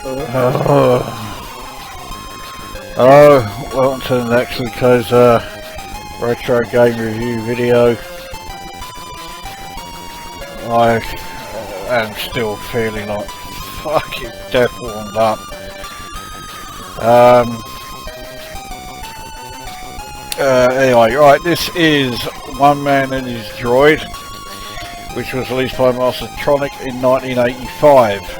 Welcome to the next Lukozer retro game review video. I am still feeling like fucking death warmed up. Anyway, right, this is One Man and His Droid, which was released by Mastertronic in 1985.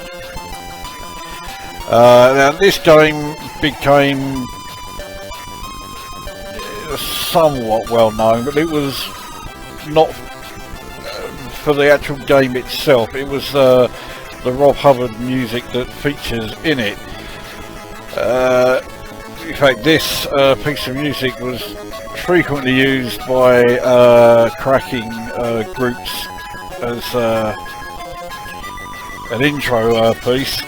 Now this game became somewhat well known, but it was not for the actual game itself. It was the Rob Hubbard music that features in it. In fact, this piece of music was frequently used by cracking groups as an intro piece,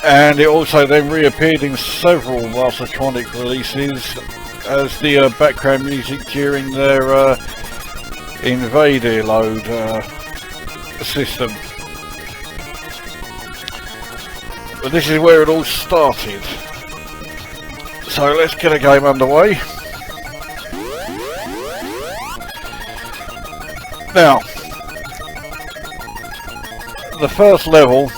and it also then reappeared in several Mastertronic releases as the background music during their Invader load system. But this is where it all started. So let's get a game underway. Now, the first level,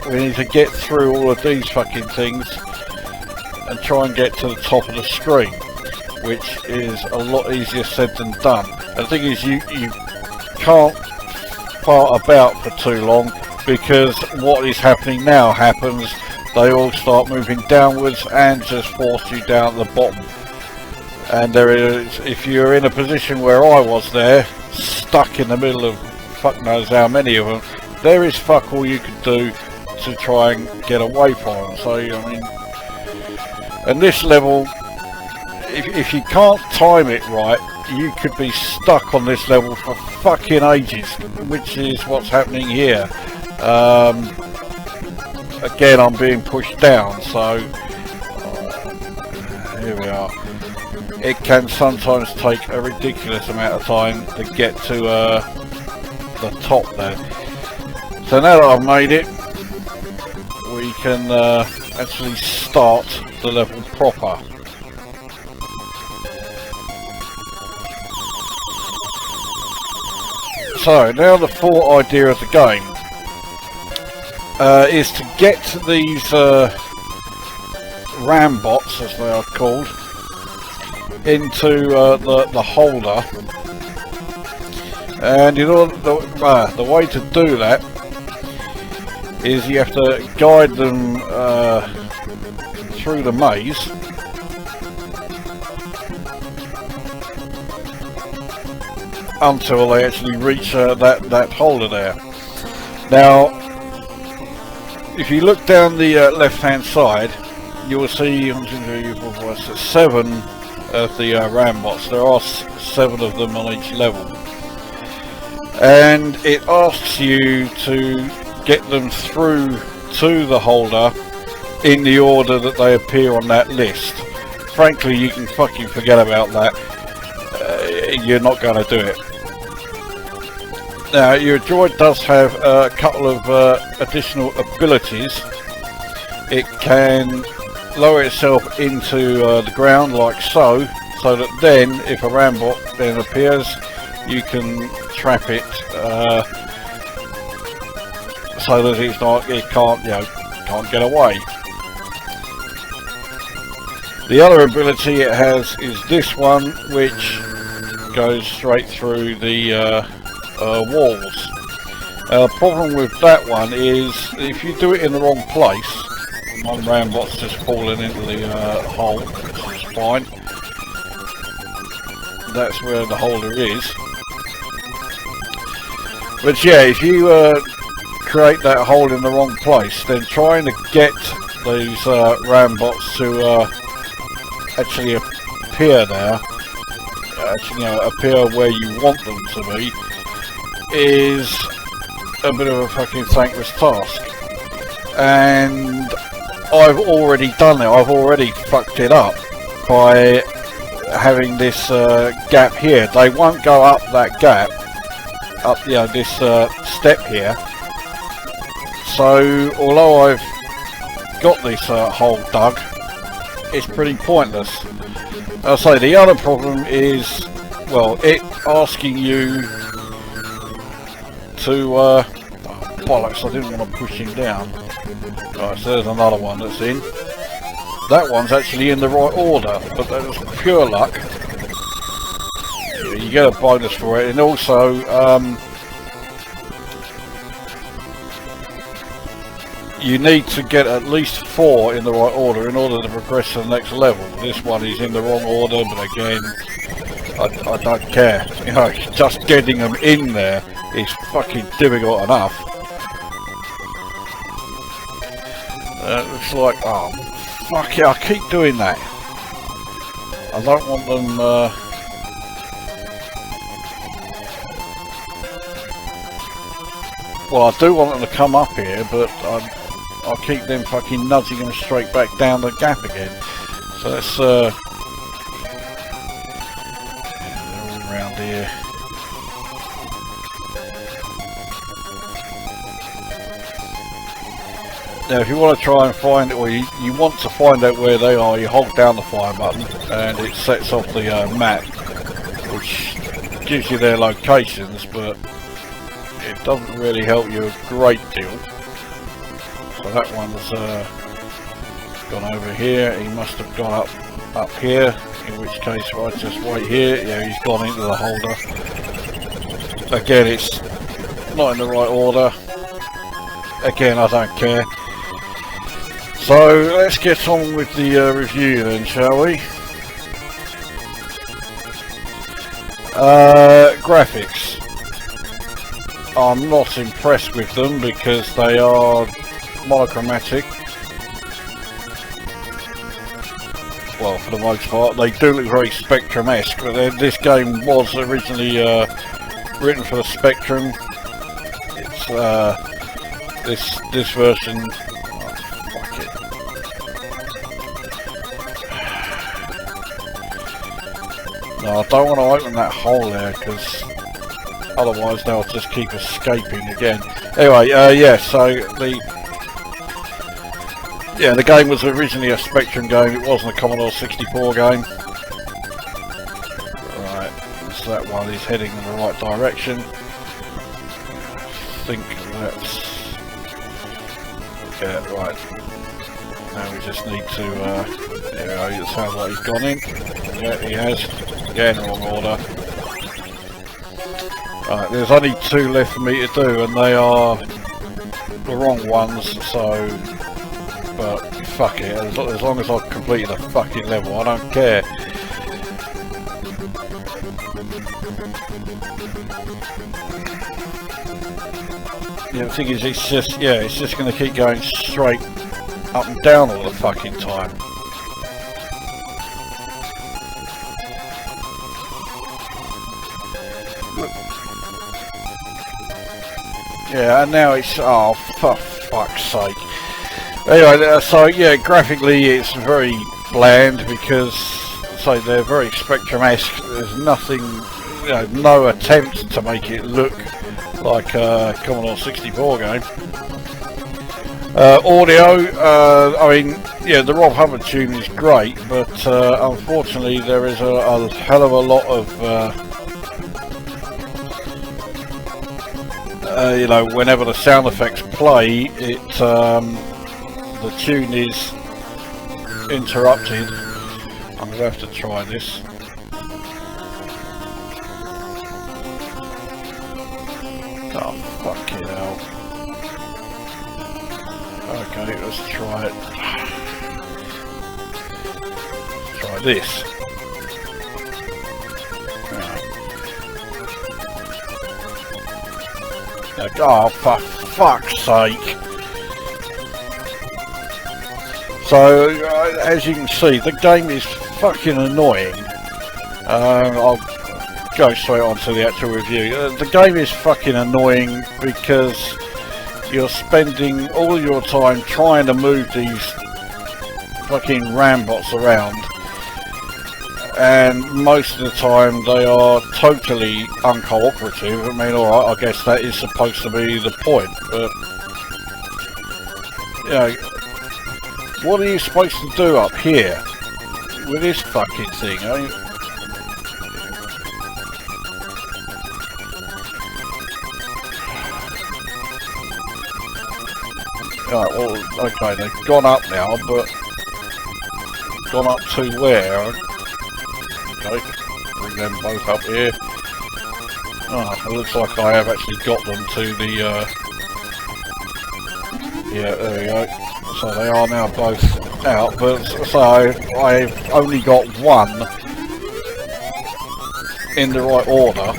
we need to get through all of these fucking things and try and get to the top of the screen, which is a lot easier said than done. And the thing is, you can't fart about for too long, because what is happening now happens. They all start moving downwards and just force you down at the bottom. And there is, if you're in a position where I was there, stuck in the middle of fuck knows how many of them, there is fuck all you can do to try and get away from them. So, I mean, and this level, if you can't time it right, you could be stuck on this level for fucking ages, which is what's happening here. Again, I'm being pushed down, so here we are. It can sometimes take a ridiculous amount of time to get to the top there. So now that I've made it, we can actually start the level proper. So now the full idea of the game is to get these rambots, as they are called, into the holder, and in order the way to do that is you have to guide them through the maze until they actually reach that holder there. Now, if you look down the left hand side, you will see 7 of the rambots. There are 7 of them on each level, and it asks you to get them through to the holder in the order that they appear on that list. Frankly, you can fucking forget about that. You're not going to do it. Now, your droid does have a couple of additional abilities. It can lower itself into the ground like so that then, if a rambot then appears, you can trap it so that it can't get away. The other ability it has is this one, which goes straight through the walls. The problem with that one is if you do it in the wrong place, one rambot's just fallen into the hole, which is fine. That's where the holder is. But yeah, if you create that hole in the wrong place, then trying to get these rambots to actually appear there, appear where you want them to be, is a bit of a fucking thankless task. And I've already done it. I've already fucked it up by having this gap here. They won't go up that gap, up this step here. So although I've got this hole dug, it's pretty pointless. I'll say the other problem is, well, it asking you to, oh, bollocks, I didn't want to push him down. Right, so there's another one that's in. That one's actually in the right order, but that was pure luck. You get a bonus for it, and also, you need to get at least 4 in the right order in order to progress to the next level. This one is in the wrong order, but again, I don't care. You know, just getting them in there is fucking difficult enough. It's like, oh, fuck it, I keep doing that. I don't want them, well, I do want them to come up here, but I'll keep them fucking nudging them straight back down the gap again. So let's, they're all around here. Now if you want to try and find, or you want to find out where they are, you hold down the fire button and it sets off the map, which gives you their locations, but it doesn't really help you a great deal. So that one's gone over here, he must have gone up here, in which case if I just wait here, yeah, he's gone into the holder. Again, it's not in the right order. Again, I don't care. So let's get on with the review then, shall we? Graphics. I'm not impressed with them because they are monochromatic. Well, for the most part, they do look very Spectrum-esque, but this game was originally written for the Spectrum. It's this version. Oh, fuck it. No, I don't want to open that hole there because otherwise they'll just keep escaping again. Anyway, yeah, so the game was originally a Spectrum game, it wasn't a Commodore 64 game. Right, so that one is heading in the right direction. I think that's... yeah, right. Now we just need to... there we go, it sounds like he's gone in. Yeah, he has. Again, wrong order. Right, there's only 2 left for me to do, and they are the wrong ones, so... but fuck it, as long as I've completed a fucking level, I don't care. Yeah, the thing is, it's just going to keep going straight up and down all the fucking time. Yeah, and now it's, oh, for fuck's sake. Anyway, so yeah, graphically it's very bland because, so they're very Spectrum-esque. There's nothing, you know, no attempt to make it look like a Commodore 64 game. Audio, I mean, yeah, the Rob Hubbard tune is great, but unfortunately there is a hell of a lot of, you know, whenever the sound effects play, the tune is interrupted. I'm going to have to try this. Oh, fucking hell. Okay, let's try it. Let's try this. Oh, for fuck's sake. So, as you can see, the game is fucking annoying. I'll go straight on to the actual review. The game is fucking annoying because you're spending all your time trying to move these fucking rambots around, and most of the time they are totally uncooperative. I mean, alright, I guess that is supposed to be the point, but you know, what are you supposed to do up here with this fucking thing? Right, well, okay, they've gone up now, but gone up to where? Okay, bring them both up here. Oh, it looks like I have actually got them to the, yeah, there we go. So they are now both out, but so I've only got one in the right order.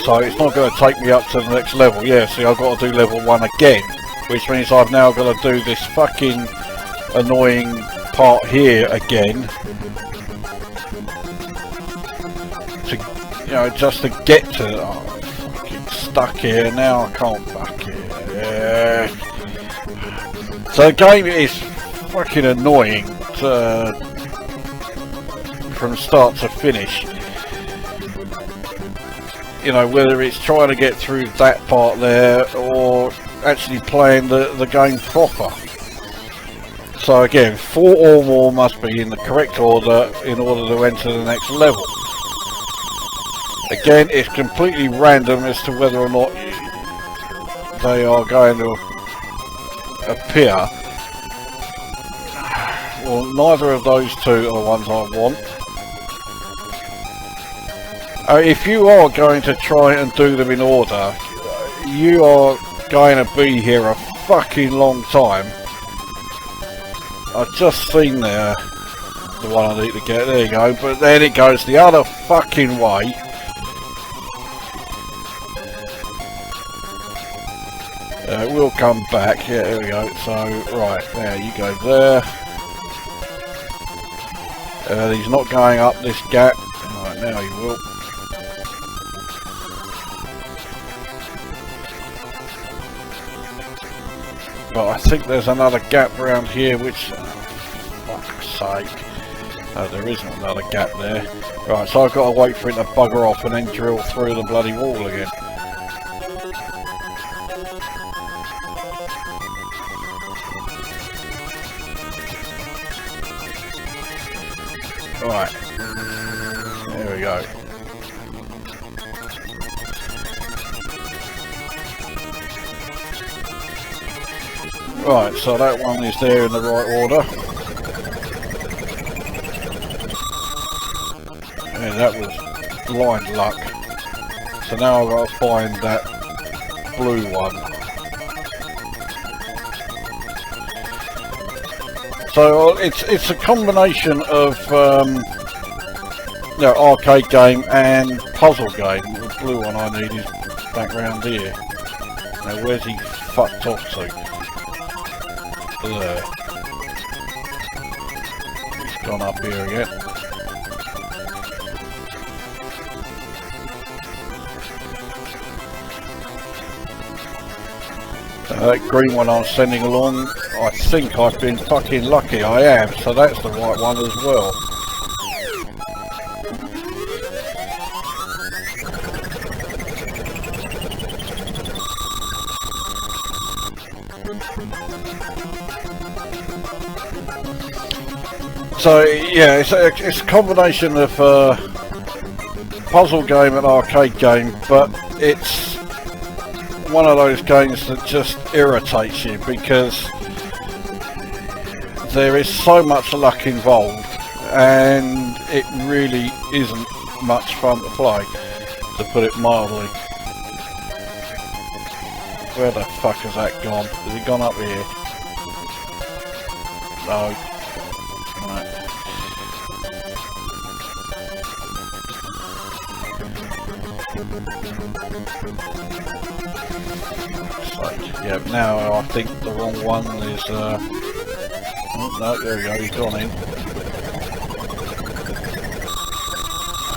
So it's not going to take me up to the next level. Yeah, see, I've got to do level 1 again, which means I've now got to do this fucking annoying part here again. To, you know, just to get to... Oh, I'm fucking stuck here now, I can't back here. Yeah. So the game is fucking annoying from start to finish. You know, whether it's trying to get through that part there or actually playing the game proper. So again, 4 or more must be in the correct order in order to enter the next level. Again, it's completely random as to whether or not they are going to appear. Well, neither of those two are the ones I want. If you are going to try and do them in order, you are going to be here a fucking long time. I've just seen there the one I need to get. There you go. But then it goes the other fucking way. We'll come back. Yeah, there we go. So, right, there you go there. He's not going up this gap. Right, now he will. But I think there's another gap around here which... Oh, fuck's sake. No, there isn't another gap there. Right, so I've got to wait for it to bugger off and then drill through the bloody wall again. Right, there we go. Right, so that one is there in the right order. Yeah, that was blind luck. So now I've got to find that blue one. So it's a combination of you know, arcade game and puzzle game. The blue one I need is back round here. Now where's he fucked off to? There. He's gone up here again. That green one I'm sending along, I think I've been fucking lucky, I am, so that's the right one as well. So yeah, it's a combination of puzzle game and arcade game, but it's one of those games that just irritates you because there is so much luck involved and it really isn't much fun to play, to put it mildly. Where the fuck has that gone? Has it gone up here? No. Right. Yeah, now I think the wrong one is, oh no, there we go, he's gone in.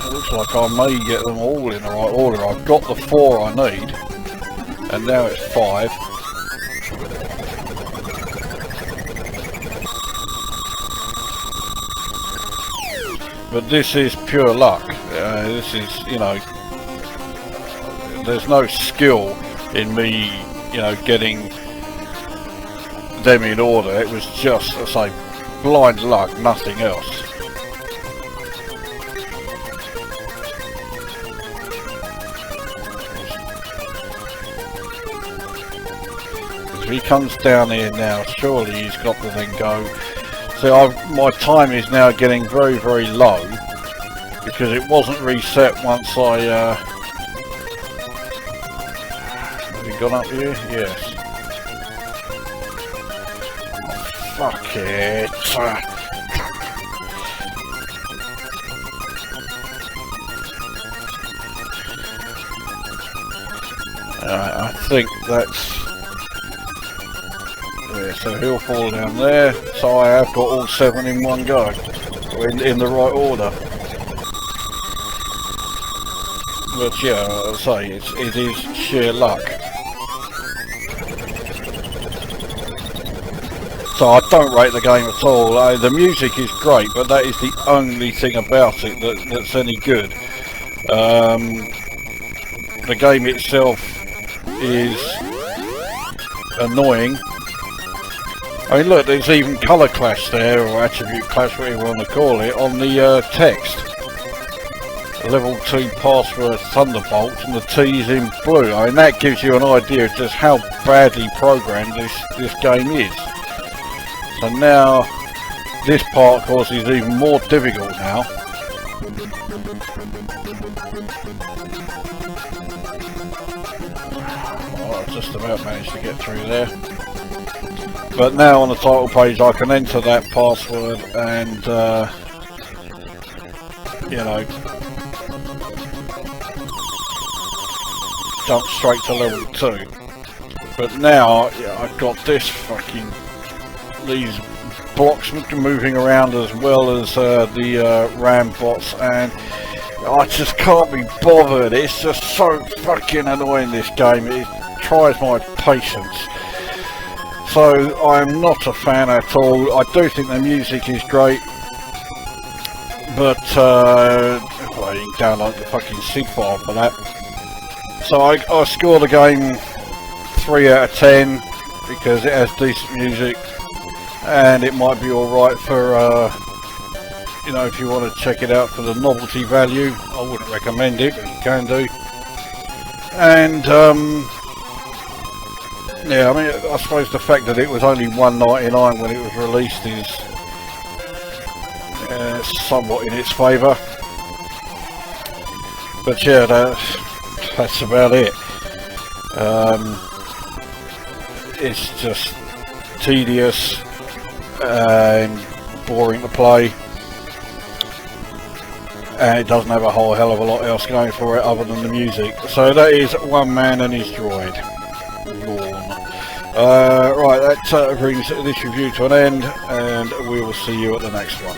It looks like I may get them all in the right order. I've got the 4 I need, and now it's 5. But this is pure luck. This is, you know, there's no skill in me you know, getting them in order. It was just, I say, blind luck, nothing else. If he comes down here now, surely he's got to then go. So my time is now getting very, very low because it wasn't reset once I have you gone up here? Yes. Oh, fuck it. I think that's... Yeah, so he'll fall down there. So I have got all 7 in one go. In the right order. But yeah, I say, it is sheer luck. So I don't rate the game at all. The music is great, but that is the only thing about it that's any good. The game itself is annoying. I mean, look, there's even colour clash there, or attribute clash, whatever you want to call it, on the text. Level 2 password Thunderbolt, and the T's in blue. I mean, that gives you an idea of just how badly programmed this game is. So now, this part, of course, is even more difficult now. Oh, I just about managed to get through there. But now on the title page I can enter that password and, you know, jump straight to level 2. But now, yeah, I've got this fucking, these blocks moving around as well as the RAM bots, and I just can't be bothered. It's just so fucking annoying, this game. It tries my patience. So I'm not a fan at all. I do think the music is great, but well, you can download the fucking SIG file for that. So I score the game 3 out of 10 because it has decent music, and it might be alright for you know, if you want to check it out for the novelty value. I wouldn't recommend it, but you can do. And yeah, I mean, I suppose the fact that it was only $1.99 when it was released is somewhat in its favour. But yeah, that's about it. It's just tedious and boring to play, and it doesn't have a whole hell of a lot else going for it other than the music. So that is One Man and His Droid. Right, that brings this review to an end, and we will see you at the next one.